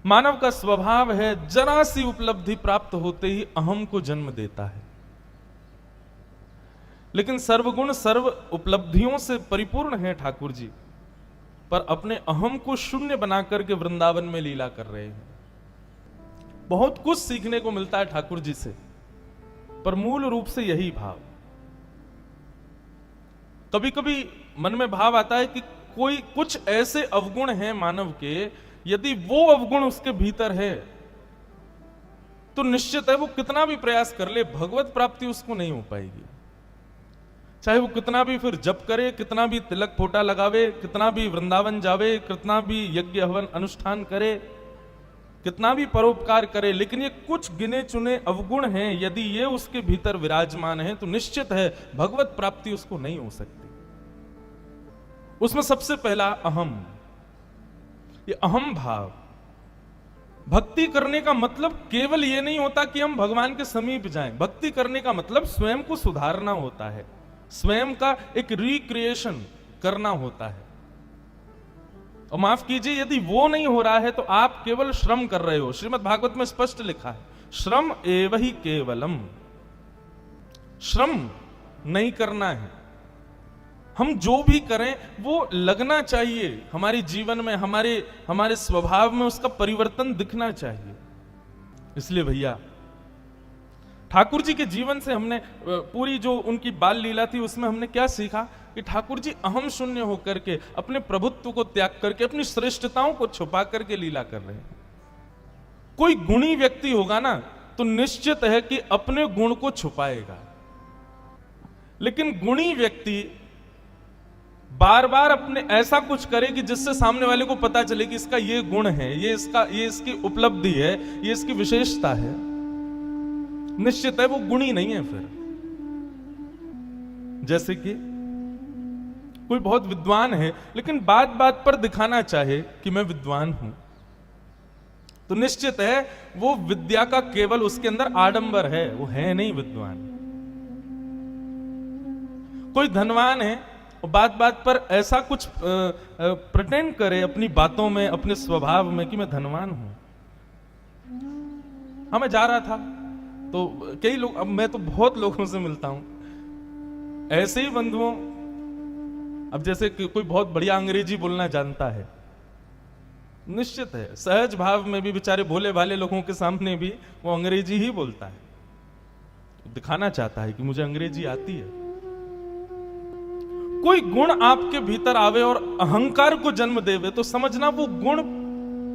मानव का स्वभाव है जरा सी उपलब्धि प्राप्त होते ही अहम को जन्म देता है। लेकिन सर्वगुण सर्व उपलब्धियों से परिपूर्ण है ठाकुर जी, पर अपने अहम को शून्य बना करके वृंदावन में लीला कर रहे हैं। बहुत कुछ सीखने को मिलता है ठाकुर जी से, पर मूल रूप से यही भाव। कभी कभी मन में भाव आता है कि कोई कुछ ऐसे अवगुण हैं मानव के, यदि वो अवगुण उसके भीतर है तो निश्चित है वो कितना भी प्रयास कर ले, भगवत प्राप्ति उसको नहीं हो पाएगी। चाहे वो कितना भी फिर जप करे, कितना भी तिलक फोटा लगावे, कितना भी वृंदावन जावे, कितना भी यज्ञ हवन अनुष्ठान करे, कितना भी परोपकार करे, लेकिन ये कुछ गिने चुने अवगुण हैं, यदि ये उसके भीतर विराजमान है तो निश्चित है भगवत प्राप्ति उसको नहीं हो सकती। उसमें सबसे पहला अहम, ये अहम भाव। भक्ति करने का मतलब केवल ये नहीं होता कि हम भगवान के समीप जाएं। भक्ति करने का मतलब स्वयं को सुधारना होता है, स्वयं का एक रिक्रिएशन करना होता है। और माफ कीजिए, यदि वो नहीं हो रहा है तो आप केवल श्रम कर रहे हो। श्रीमद् भागवत में स्पष्ट लिखा है, श्रम एव ही केवलम। श्रम नहीं करना है, हम जो भी करें वो लगना चाहिए हमारे जीवन में, हमारे स्वभाव में उसका परिवर्तन दिखना चाहिए। इसलिए भैया ठाकुर जी के जीवन से हमने पूरी जो उनकी बाल लीला थी उसमें हमने क्या सीखा कि ठाकुर जी अहम शून्य होकर के, अपने प्रभुत्व को त्याग करके, अपनी श्रेष्ठताओं को छुपा करके लीला कर रहे हैं। कोई गुणी व्यक्ति होगा ना तो निश्चित है कि अपने गुण को छुपाएगा, लेकिन गुणी व्यक्ति बार बार अपने ऐसा कुछ करे कि जिससे सामने वाले को पता चले कि इसका ये गुण है, ये इसकी उपलब्धि है, ये इसकी विशेषता है, निश्चित है वो गुणी नहीं है। फिर जैसे कि कोई बहुत विद्वान है लेकिन बात बात पर दिखाना चाहे कि मैं विद्वान हूं, तो निश्चित है वो विद्या का केवल उसके अंदर आडंबर है, वो है नहीं विद्वान। कोई धनवान है और बात बात पर ऐसा कुछ प्रिटेंड करे अपनी बातों में, अपने स्वभाव में कि मैं धनवान हूं। हाँ, मैं जा रहा था तो कई लोग, अब मैं तो बहुत लोगों से मिलता हूं ऐसे ही बंधुओं। अब जैसे कोई बहुत बढ़िया अंग्रेजी बोलना जानता है, निश्चित है सहज भाव में भी बेचारे भोले भाले लोगों के सामने भी वो अंग्रेजी ही बोलता है, दिखाना चाहता है कि मुझे अंग्रेजी आती है। कोई गुण आपके भीतर आवे और अहंकार को जन्म देवे तो समझना वो गुण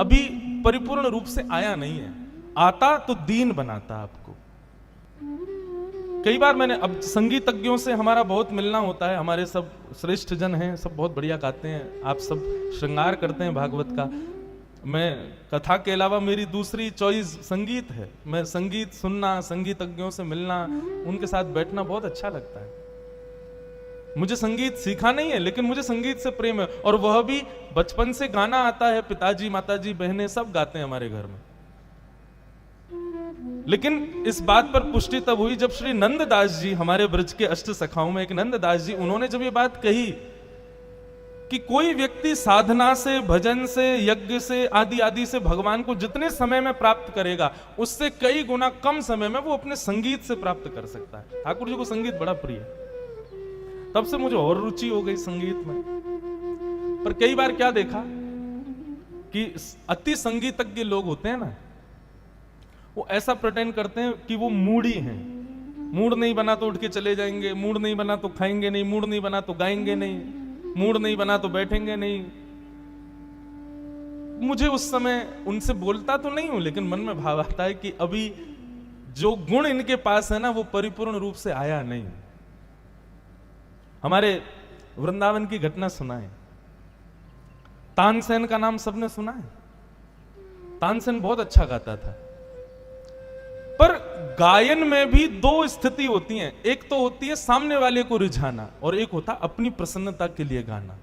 अभी परिपूर्ण रूप से आया नहीं है। आता तो दीन बनाता आपको। कई बार मैंने, अब संगीतज्ञों से हमारा बहुत मिलना होता है, हमारे सब श्रेष्ठ जन हैं, सब बहुत बढ़िया गाते हैं, आप सब श्रृंगार करते हैं भागवत का। मैं कथा के अलावा मेरी दूसरी चॉइस संगीत है। मैं संगीत सुनना, संगीतज्ञों से मिलना, उनके साथ बैठना बहुत अच्छा लगता है। मुझे संगीत सीखा नहीं है लेकिन मुझे संगीत से प्रेम है, और वह भी बचपन से गाना आता है। पिताजी, माताजी, बहनें सब गाते हैं हमारे घर में। लेकिन इस बात पर पुष्टि तब हुई जब श्री नंददास जी, हमारे ब्रज के अष्ट सखाओं में एक नंददास जी, उन्होंने जब ये बात कही कि कोई व्यक्ति साधना से, भजन से, यज्ञ से, आदि आदि से भगवान को जितने समय में प्राप्त करेगा उससे कई गुना कम समय में वो अपने संगीत से प्राप्त कर सकता है। ठाकुर जी को संगीत बड़ा प्रिय है, तब से मुझे और रुचि हो गई संगीत में। पर कई बार क्या देखा कि अति संगीतज्ञ लोग होते हैं ना, वो ऐसा प्रिटेंड करते हैं कि वो मूडी हैं। मूड नहीं बना तो उठ के चले जाएंगे, मूड नहीं बना तो खाएंगे नहीं, मूड नहीं बना तो गाएंगे नहीं, मूड नहीं बना तो बैठेंगे नहीं। मुझे उस समय उनसे बोलता तो नहीं हूं, लेकिन मन में भाव आता है कि अभी जो गुण इनके पास है ना वो परिपूर्ण रूप से आया नहीं। हमारे वृंदावन की घटना सुनाए। तानसेन का नाम सबने सुना है। तानसेन बहुत अच्छा गाता था, पर गायन में भी दो स्थिति होती हैं। एक तो होती है सामने वाले को रिझाना, और एक होता अपनी प्रसन्नता के लिए गाना।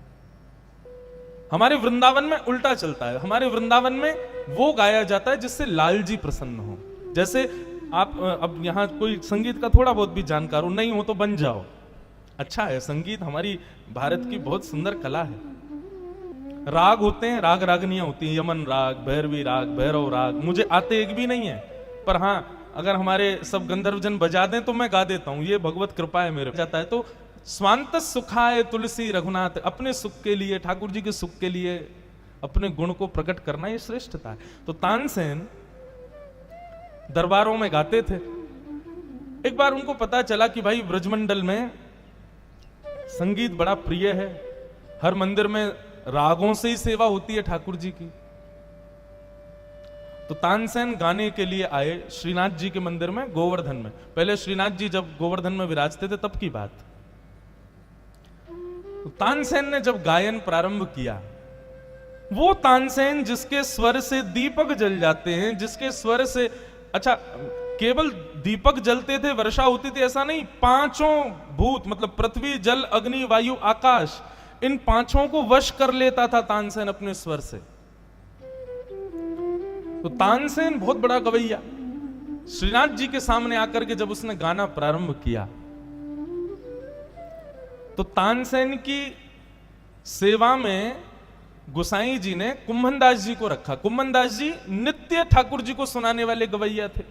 हमारे वृंदावन में उल्टा चलता है। हमारे वृंदावन में वो गाया जाता है जिससे लाल जी प्रसन्न हो। जैसे आप अब यहां कोई संगीत का थोड़ा बहुत भी जानकार हो, नहीं हो तो बन जाओ, अच्छा है। संगीत हमारी भारत की बहुत सुंदर कला है। राग होते हैं, राग रागनियां होती हैं, यमन राग, भैरवी राग, भैरव राग, मुझे आते एक भी नहीं है, पर हाँ अगर हमारे सब गंधर्वजन बजा दें तो मैं गा देता हूं, ये भगवत कृपा है मेरे जाता है। तो स्वांत सुखाए तुलसी रघुनाथ, अपने सुख के लिए, ठाकुर जी के सुख के लिए अपने गुण को प्रकट करना ये श्रेष्ठता है। तो तानसेन दरबारों में गाते थे। एक बार उनको पता चला कि भाई ब्रजमंडल में संगीत बड़ा प्रिय है, हर मंदिर में रागों से ही सेवा होती है ठाकुर जी की। तो तानसेन गाने के लिए आए श्रीनाथ जी के मंदिर में, गोवर्धन में। पहले श्रीनाथ जी जब गोवर्धन में विराजते थे तब की बात। तो तानसेन ने जब गायन प्रारंभ किया, वो तानसेन जिसके स्वर से दीपक जल जाते हैं, जिसके स्वर से, अच्छा केवल दीपक जलते थे, वर्षा होती थी, ऐसा नहीं, पांचों भूत मतलब पृथ्वी, जल, अग्नि, वायु, आकाश, इन पांचों को वश कर लेता था तानसेन अपने स्वर से। तो तानसेन बहुत बड़ा गवैया, श्रीनाथ जी के सामने आकर के जब उसने गाना प्रारंभ किया तो तानसेन की सेवा में गोसाई जी ने कुंभनदास जी को रखा। कुंभनदास जी नित्य ठाकुर जी को सुनाने वाले गवैया थे।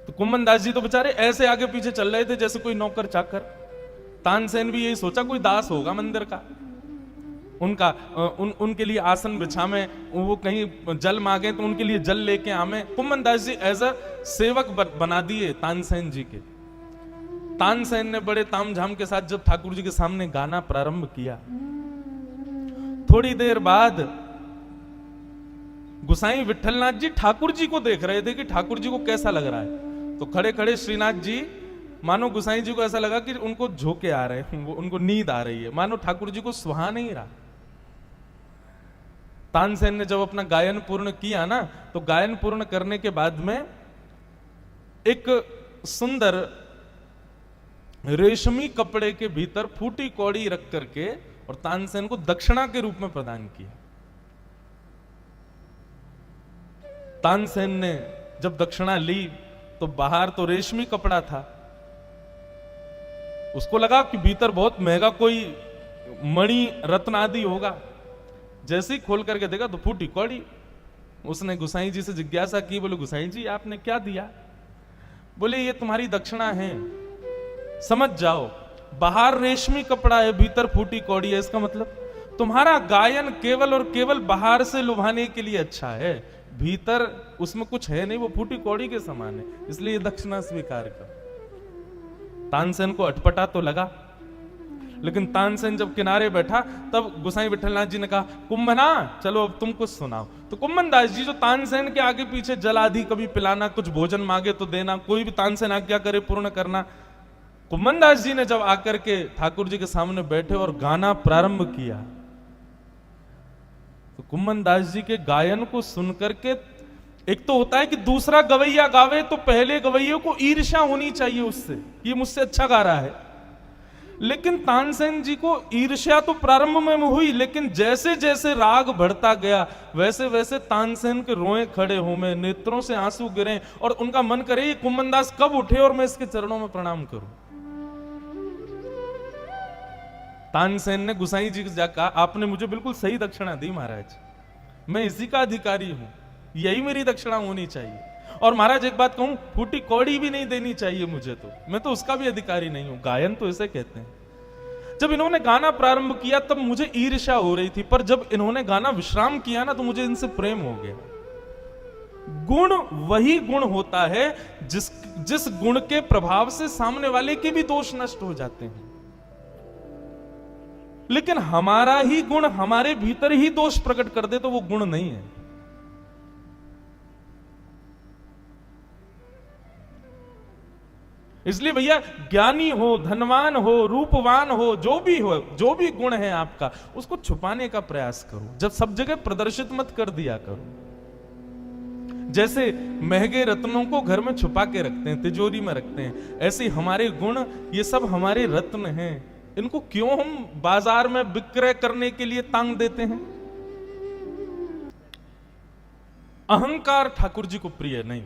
तो कुंभनदास जी तो बेचारे ऐसे आगे पीछे चल रहे थे जैसे कोई नौकर चाकर। तानसेन भी यही सोचा कोई दास होगा मंदिर का, उनका उनके लिए आसन बिछा में, वो कहीं जल मांगे तो उनके लिए जल लेके आवे। कुंभनदास जी एज अ सेवक बना दिए तानसेन जी के। तानसेन ने बड़े तामझाम के साथ जब ठाकुर जी के सामने गाना प्रारंभ किया, थोड़ी देर बाद गोसाई विठलनाथ जी ठाकुर जी को देख रहे थे कि ठाकुर जी को कैसा लग रहा है। तो खड़े खड़े श्रीनाथ जी, मानो गोसाई जी को ऐसा लगा कि उनको झोंके आ रहे हैं, उनको नींद आ रही है, मानो ठाकुर जी को सुहा नहीं रहा। तानसेन ने जब अपना गायन पूर्ण किया ना, तो गायन पूर्ण करने के बाद में एक सुंदर रेशमी कपड़े के भीतर फूटी कौड़ी रख करके और तानसेन को दक्षिणा के रूप में प्रदान किया। तानसेन ने जब दक्षिणा ली तो बाहर तो रेशमी कपड़ा था, उसको लगा कि भीतर बहुत महंगा कोई मणि रत्न आदि होगा। जैसे ही खोल करके देखा तो फूटी कौड़ी। उसने गोसाई जी से जिज्ञासा की, बोले गोसाई जी आपने क्या दिया? बोले ये तुम्हारी दक्षिणा है, समझ जाओ, बाहर रेशमी कपड़ा है, भीतर फूटी कौड़ी है, इसका मतलब तुम्हारा गायन केवल और केवल बाहर से लुभाने के लिए अच्छा है, भीतर उसमें कुछ है नहीं, वो फूटी कौड़ी के समान है, इसलिए दक्षिणा स्वीकार कर। तानसेन को अटपटा तो लगा, लेकिन तानसेन जब किनारे बैठा तब गोसाई विठलनाथ जी ने कहा, कुंभना चलो अब तुम कुछ सुनाओ। तो कुंभनदास जी जो तानसेन के आगे पीछे जल आदि कभी पिलाना, कुछ भोजन मांगे तो देना, कोई भी तानसेन आज्ञा करे पूर्ण करना। कुंभनदास जी ने जब आकर के ठाकुर जी के सामने बैठे और गाना प्रारंभ किया, तो कुंभनदास जी के गायन को सुनकर के, एक तो होता है कि दूसरा गवैया गावे तो पहले गवैये को ईर्ष्या होनी चाहिए उससे, ये मुझसे अच्छा गा रहा है। लेकिन तानसेन जी को ईर्ष्या तो प्रारंभ में हुई, लेकिन जैसे जैसे राग बढ़ता गया वैसे वैसे तानसेन के रोए खड़े हो में, नेत्रों से आंसू गिरे और उनका मन करे ये कुंभनदास कब उठे और मैं इसके चरणों में प्रणाम करूं। तानसेन ने गोसाई जी से कहा, आपने मुझे बिल्कुल सही दक्षिणा दी महाराज, मैं इसी का अधिकारी हूं, यही मेरी दक्षिणा होनी चाहिए। और महाराज एक बात कहूं, फूटी कौड़ी भी नहीं देनी चाहिए मुझे, तो मैं तो उसका भी अधिकारी नहीं हूं, गायन तो इसे कहते हैं। जब इन्होंने गाना प्रारंभ किया तब मुझे ईर्ष्या हो रही थी, पर जब इन्होंने गाना विश्राम किया ना तो मुझे इनसे प्रेम हो गया। गुण वही गुण होता है जिस गुण के प्रभाव से सामने वाले के भी दोष नष्ट हो जाते हैं। लेकिन हमारा ही गुण हमारे भीतर ही दोष प्रकट कर दे तो वो गुण नहीं है। इसलिए भैया ज्ञानी हो, धनवान हो, रूपवान हो, जो भी गुण है आपका, उसको छुपाने का प्रयास करो, जब सब जगह प्रदर्शित मत कर दिया करो। जैसे महंगे रत्नों को घर में छुपा के रखते हैं, तिजोरी में रखते हैं, ऐसे हमारे गुण, ये सब हमारे रत्न हैं, इनको क्यों हम बाजार में विक्रय करने के लिए तांग देते हैं? अहंकार ठाकुर जी को प्रिय नहीं।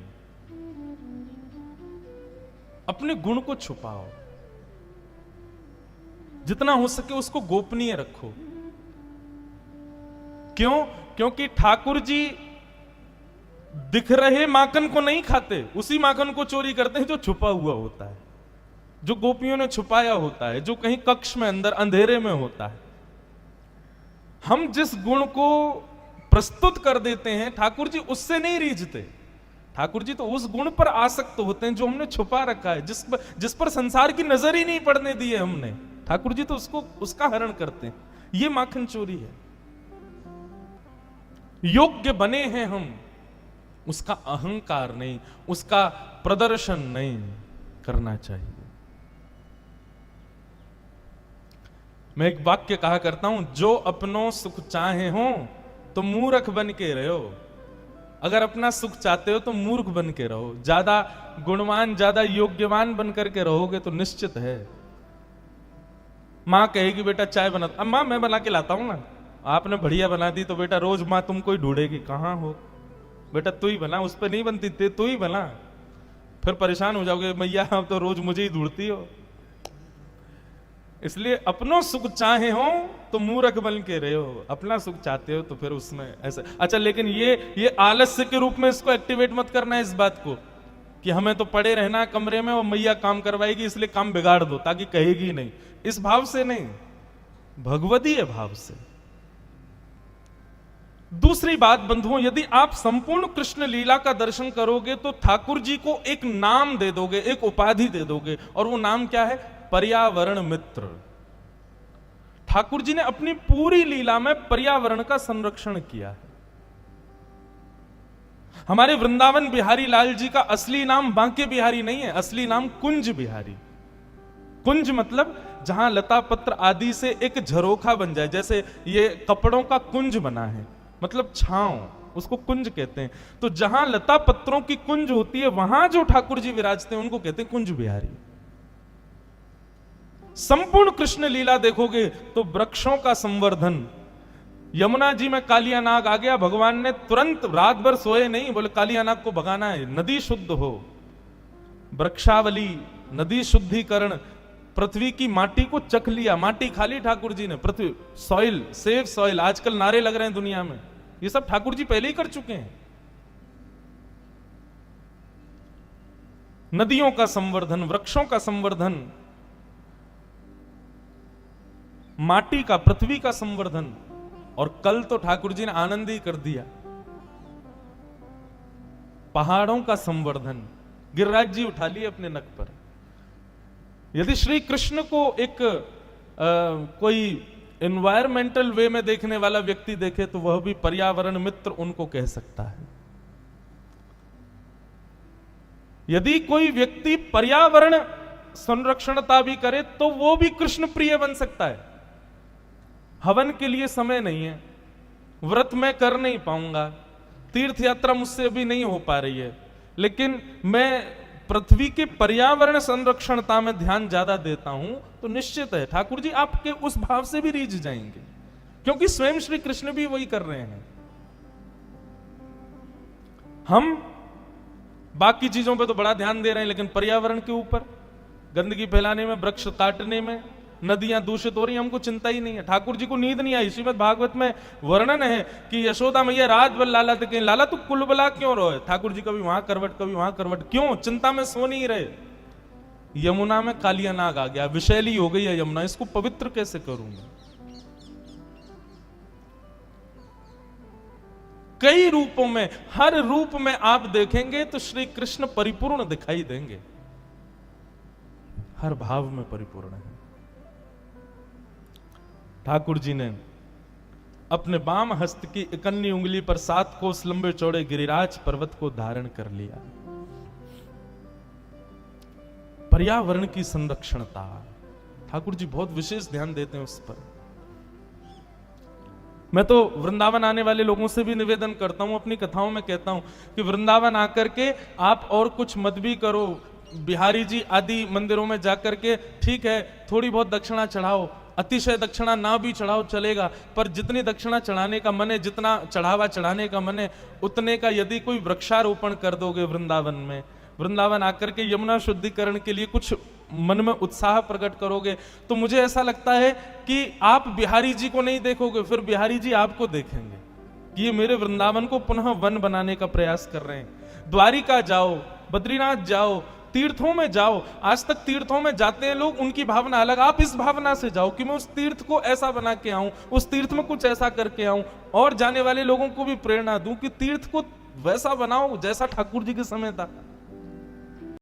अपने गुण को छुपाओ, जितना हो सके उसको गोपनीय रखो। क्यों? क्योंकि ठाकुर जी दिख रहे माखन को नहीं खाते, उसी माखन को चोरी करते हैं जो छुपा हुआ होता है, जो गोपियों ने छुपाया होता है, जो कहीं कक्ष में अंदर अंधेरे में होता है। हम जिस गुण को प्रस्तुत कर देते हैं, ठाकुर जी उससे नहीं रीझते। ठाकुर जी तो उस गुण पर आसक्त होते हैं जो हमने छुपा रखा है, जिस पर संसार की नजर ही नहीं पड़ने दी है हमने। ठाकुर जी तो उसका हरण करते हैं। ये माखन चोरी है। योग्य बने हैं हम, उसका अहंकार नहीं, उसका प्रदर्शन नहीं करना चाहिए। मैं एक वाक्य कहा करता हूं, जो अपनों सुख चाहे हो तो मूर्ख बन के रहो। अगर अपना सुख चाहते हो तो मूर्ख बन के रहो। ज्यादा गुणवान, ज्यादा योग्यवान बन करके रहोगे तो निश्चित है मां कहेगी बेटा चाय बना। अब मां मैं बना के लाता हूं ना, आपने बढ़िया बना दी तो बेटा रोज मां तुमको ही ढूंढेगी, कहां हो बेटा, तू ही बना, उस पर नहीं बनती थी, तू ही बना। फिर परेशान हो जाओगे, मैया अब तो रोज मुझे ही ढूंढती हो। इसलिए अपनों सुख चाहे हो तो मूर्ख बन के रहे हो, अपना सुख चाहते हो तो फिर उसमें ऐसे। अच्छा, लेकिन ये आलस्य के रूप में इसको एक्टिवेट मत करना है, इस बात को कि हमें तो पड़े रहना है कमरे में और मैया काम करवाएगी इसलिए काम बिगाड़ दो ताकि कहेगी नहीं। इस भाव से नहीं, भगवदीय भाव से। दूसरी बात बंधुओं, यदि आप संपूर्ण कृष्ण लीला का दर्शन करोगे तो ठाकुर जी को एक नाम दे दोगे, एक उपाधि दे दोगे, और वो नाम क्या है? पर्यावरण मित्र। ठाकुर जी ने अपनी पूरी लीला में पर्यावरण का संरक्षण किया है। हमारे वृंदावन बिहारी लाल जी का असली नाम बांके बिहारी नहीं है, असली नाम कुंज बिहारी। कुंज मतलब जहां लता पत्र आदि से एक झरोखा बन जाए, जैसे ये कपड़ों का कुंज बना है, मतलब छांव, उसको कुंज कहते हैं। तो जहां लता पत्रों की कुंज होती है वहां जो ठाकुर जी विराजते हैं उनको कहते हैं कुंज बिहारी। संपूर्ण कृष्ण लीला देखोगे तो वृक्षों का संवर्धन। यमुना जी में कालिया नाग आ गया, भगवान ने तुरंत रात भर सोए नहीं, बोले कालिया नाग को भगाना है, नदी शुद्ध हो। वृक्षावली, नदी शुद्धिकरण, पृथ्वी की माटी को चख लिया, माटी खाली ठाकुर जी ने। पृथ्वी सॉइल, सेव सॉइल, आजकल नारे लग रहे हैं दुनिया में, ये सब ठाकुर जी पहले ही कर चुके हैं। नदियों का संवर्धन, वृक्षों का संवर्धन, माटी का, पृथ्वी का संवर्धन, और कल तो ठाकुर जी ने आनंद ही कर दिया, पहाड़ों का संवर्धन। गिरिराज जी उठा लिए अपने नक पर। यदि श्री कृष्ण को एक कोई एनवायरमेंटल वे में देखने वाला व्यक्ति देखे तो वह भी पर्यावरण मित्र उनको कह सकता है। यदि कोई व्यक्ति पर्यावरण संरक्षणता भी करे तो वो भी कृष्ण प्रिय बन सकता है। हवन के लिए समय नहीं है, व्रत मैं कर नहीं पाऊंगा, तीर्थ यात्रा मुझसे अभी नहीं हो पा रही है, लेकिन मैं पृथ्वी के पर्यावरण संरक्षणता में ध्यान ज्यादा देता हूं, तो निश्चित है ठाकुर जी आपके उस भाव से भी रीझ जाएंगे, क्योंकि स्वयं श्री कृष्ण भी वही कर रहे हैं। हम बाकी चीजों पे तो बड़ा ध्यान दे रहे हैं, लेकिन पर्यावरण के ऊपर, गंदगी फैलाने में, वृक्ष काटने में, नदियां दूषित हो रही, हमको चिंता ही नहीं है। ठाकुर जी को नींद नहीं आई। श्रीमद् भागवत में वर्णन है कि यशोदा मैया रात भर लाला तक, लाला तू कुलबला क्यों रोए? ठाकुर जी कभी वहां करवट, कभी वहां करवट, क्यों? चिंता में सो नहीं रहे। यमुना में कालिया नाग आ गया, विषैली हो गई है यमुना, इसको पवित्र कैसे करूंगा? कई रूपों में, हर रूप में आप देखेंगे तो श्री कृष्ण परिपूर्ण दिखाई देंगे, हर भाव में परिपूर्ण है। ठाकुर जी ने अपने बाम हस्त की इकन्नी उंगली पर 7 कोस लंबे चौड़े गिरिराज पर्वत को धारण कर लिया। पर्यावरण की संरक्षणता ठाकुर जी बहुत विशेष ध्यान देते हैं उस पर। मैं तो वृंदावन आने वाले लोगों से भी निवेदन करता हूं, अपनी कथाओं में कहता हूं कि वृंदावन आकर के आप और कुछ मत भी करो, बिहारी जी आदि मंदिरों में जाकर के ठीक है थोड़ी बहुत दक्षिणा चढ़ाओ, अतिशय दक्षिणा ना भी चढ़ाओ चलेगा, पर जितनी दक्षिणा चढ़ाने का मन है, जितना चढ़ावा चढ़ाने का मन है, उतने का यदि कोई वृक्षारोपण कर दोगे वृंदावन में, वृंदावन आकर के यमुना शुद्धिकरण के लिए कुछ मन में उत्साह प्रकट करोगे, तो मुझे ऐसा लगता है कि आप बिहारी जी को नहीं देखोगे, फिर बिहारी जी आपको देखेंगे। कि ये मेरे वृंदावन को पुनः वन बनाने का प्रयास कर रहे हैं। द्वारिका जाओ, बद्रीनाथ जाओ, तीर्थों में जाओ। आज तक तीर्थों में जाते हैं लोग, उनकी भावना अलग। आप इस भावना से जाओ कि मैं उस तीर्थ को ऐसा बना के आऊं, उस तीर्थ में कुछ ऐसा करके आऊं, और जाने वाले लोगों को भी प्रेरणा दूं कि तीर्थ को वैसा बनाओ जैसा ठाकुर जी के समय था।